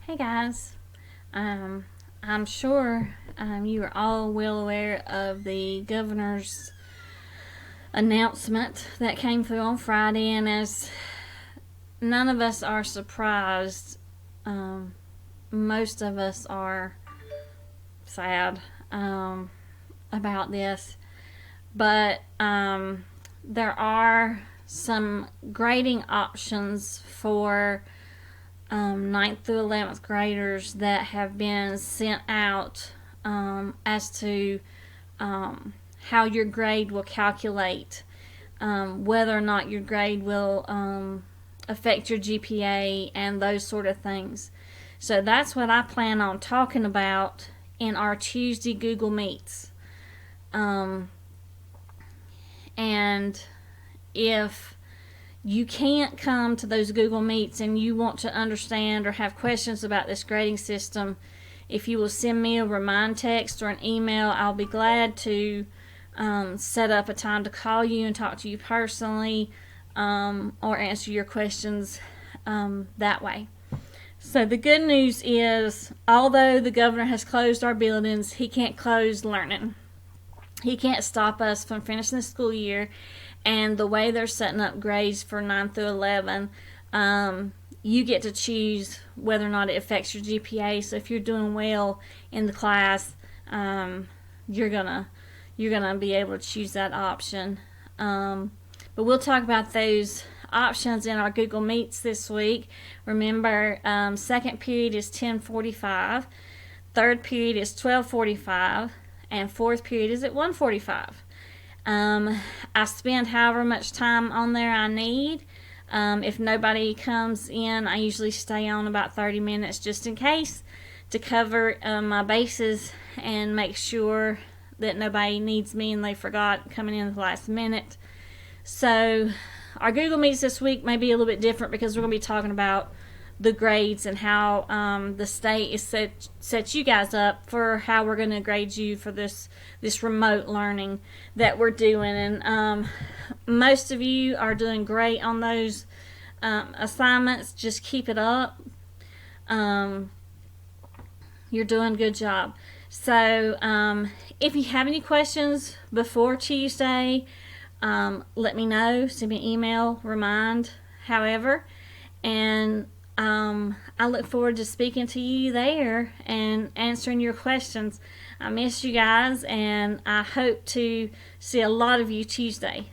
Hey guys, I'm sure you are all well aware of the governor's announcement that came through on Friday, and as none of us are surprised, most of us are sad about this, but there are some grading options for 9th through 11th graders that have been sent out as to how your grade will calculate, whether or not your grade will affect your GPA and those sort of things. So that's what I plan on talking about in our Tuesday Google Meets. And if you can't come to those Google Meets and you want to understand or have questions about this grading system, if you will send me a remind text or an email, I'll be glad to set up a time to call you and talk to you personally, or answer your questions that way. So the good news is, although the governor has closed our buildings, he can't close learning. He can't stop us from finishing the school year. And the way they're setting up grades for 9 through 11, you get to choose whether or not it affects your GPA. So if you're doing well in the class, you're gonna be able to choose that option. But we'll talk about those options in our Google Meets this week. Remember, second period is 10:45, third period is 12:45, and fourth period is at 1:45. I spend however much time on there I need. If nobody comes in, I usually stay on about 30 minutes just in case to cover my bases and make sure that nobody needs me and they forgot coming in at the last minute. So our Google Meets this week may be a little bit different because we're going to be talking about the grades and how the state is set you guys up for how we're going to grade you for this remote learning that we're doing. And most of you are doing great on those assignments. Just keep it up. You're doing a good job. So if you have any questions before Tuesday, let me know. Send me an email, remind, however. And I look forward to speaking to you there and answering your questions. I miss you guys, and I hope to see a lot of you Tuesday.